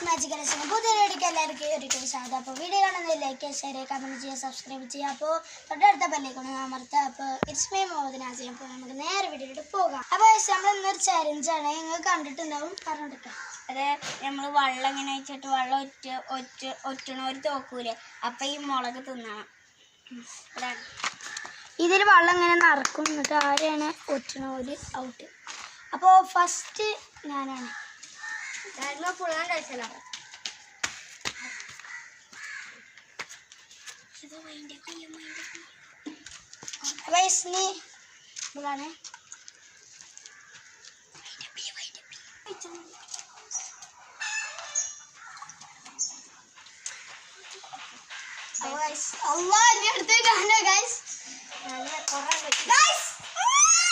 മാജിക്കൽസിന് പുതിയ വീഡിയോക്ക് എല്ലാവർക്കും ഒരിക്കലും സ്വാഗതം. അപ്പോൾ വീഡിയോ കാണുന്നത് ലൈക്ക് ഷെയർ കമൻറ്റ് ചെയ്യുക സബ്സ്ക്രൈബ് ചെയ്യുക. അപ്പോൾ തൊട്ടടുത്ത ബെല്ലൈക്കൺ അമർത്തുക. അപ്പോൾ ഇറ്റ്സ് മീ മുഹമ്മദ് നാസിം. അപ്പോൾ നമുക്ക് നേരെ വീഡിയോയിലോട്ട് പോകാം. അപ്പോൾ നമ്മൾ ഇന്നൊരു ചാലഞ്ചാണ്, നിങ്ങൾ കണ്ടിട്ടുണ്ടാവും, പറഞ്ഞെടുക്കാം. അത് നമ്മൾ വെള്ളം ഇങ്ങനെ വെച്ചിട്ട് വെള്ളം ഒറ്റണവർ തോക്കൂലേ, അപ്പം ഈ മുളക് തിന്നണം. ഇതിൽ വെള്ളം ഇങ്ങനെ നിറക്കും, എന്നിട്ട് ആരെയാണ് ഒറ്റണവർ ഔട്ട്. അപ്പോൾ ഫസ്റ്റ് ഞാനാണ്. പുള്ളാൻ കഴിച്ചല്ലോ. ഇതാണ് അടുത്തേക്കാണ് ഗൈസ്.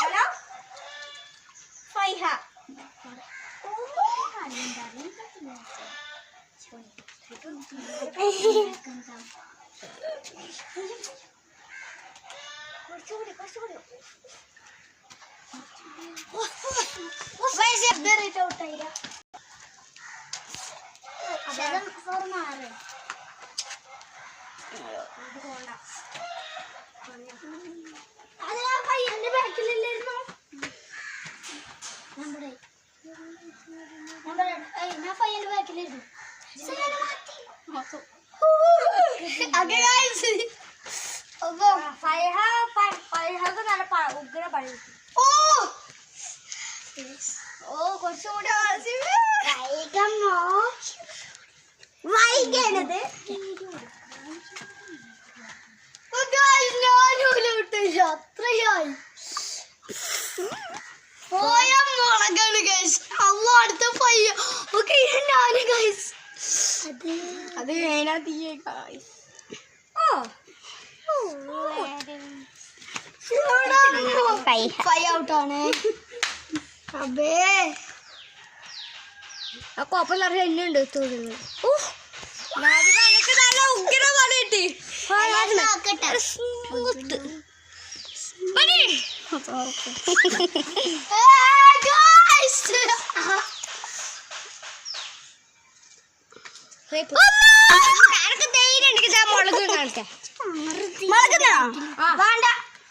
ഹലോ ഫൈഹ. പയ്യന്റെ ബാക്കിലല്ലായിരുന്നു ഞാൻ പയ്യന്റെ ബാക്കിലായിരുന്നു. ഉഗ്ര പഴി. കുറച്ചുകൂടി വൈകണത് അത്രയായി പോയ മുളകാണ് ഗൈസ്. അല്ലോ അടുത്ത പയ്യ ഓക്കെ ഞാന് ഗൈസ്. അത് കഴിഞ്ഞാ തീയെ ഗൈസ്. ഫൈവ് ഔട്ടാണ്. അബേ ആ കോപ്പല്ലാതെ എന്നുണ്ട് തോന്നുന്നു. നല്ല ഉഗ്ര പണിയിട്ട്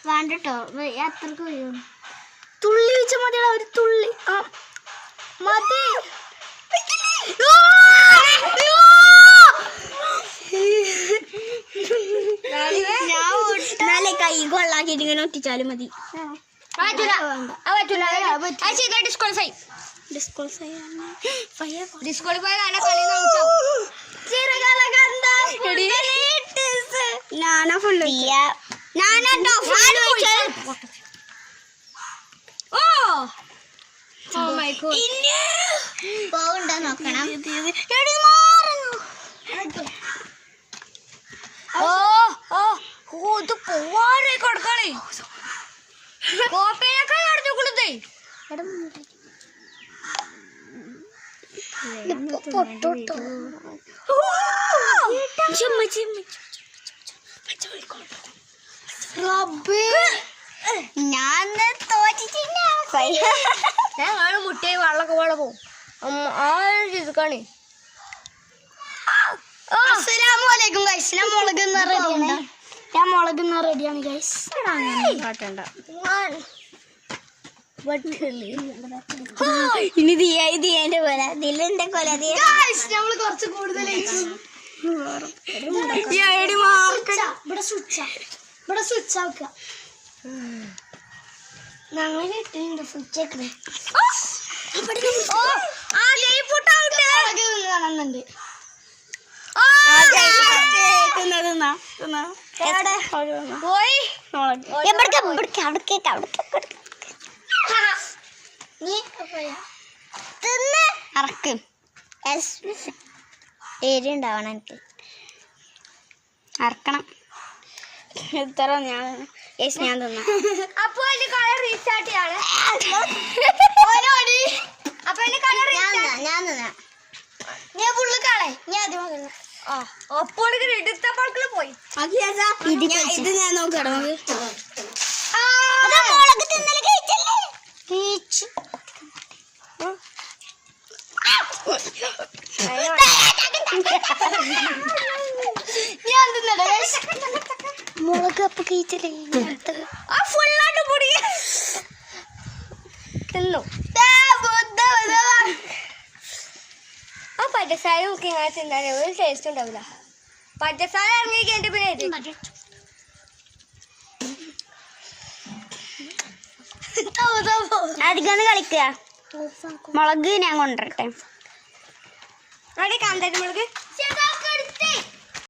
വേണ്ടട്ടോ അത്രക്ക് തുള്ളി വെച്ച മതിയുള്ള ഒരു തുള്ളി മതി. കൈ കൊള്ളാക്കിട്ട് ഇങ്ങനെ ഒറ്റിച്ചാലും മതി. ഡിസ്ക്വാളിഫൈ ഞാനാ ഫുള്ള് പോവുണ്ടോ നോക്കണം. ഇത് പോവാറേ കൊടുക്കളേ കോപ്പയൊക്കെ അടച്ചുകൊടുത്തേ. ഞാൻ തോറ്റിട്ടില്ല. ഞങ്ങൾ മുട്ടയെ വെള്ളമൊക്കെ വെള്ളം പോവും. ആണി അസ്സലാമലൈക്കും ഗൈസ്. ഞാൻ മുളകുന്ന റെഡിയാണ്. ഞാൻ മുളകുന്ന റെഡിയാണ് ഗൈസ്. ഇനി ദിയന്റെ കൊല ദിലിന്റെ കൊല. നമ്മള് കുറച്ച് കൂടുതൽ ഇവിടെ സ്വിച്ച് ആക്കുക. ഞങ്ങൾ ഇട്ടുണ്ട് സ്വിച്ച് കാണുന്നുണ്ട്. അറക്കും ഏരിയ ഉണ്ടാവണം എനിക്ക്. അറക്കണം. ഇത്ര ഞാൻ തിന്നാം. അപ്പൊ അതിന്റെ കളർ റീസ്റ്റാർട്ട് ചെയ്യാണ്. ഞാൻ തിന്നാം. ഞാൻ ഫുള്ള് കളെ ഞാൻ ആദ്യം അപ്പോൾ എടുത്തപ്പോൾ പോയി. ഇത് ഞാൻ നോക്കണം. ഞാൻ തിന്നട്ടെ guys. മുളക് അപ്പൊ കഴിച്ചില്ലേ ഫുള്ളായിട്ട് പൊടി തിന്നു. ആ പഞ്ചസാര നോക്കി ഇങ്ങനെ തിന്നാൻ ഒരു ടേസ്റ്റ് ഉണ്ടാവില്ല. പഞ്ചസാര ഇറങ്ങി കഴിഞ്ഞിട്ട് പിന്നെ അധികം കളിക്കുക. മുളക് ഞാൻ കൊണ്ടുവരട്ടെ. അവിടെ കാന്താരി മുളക്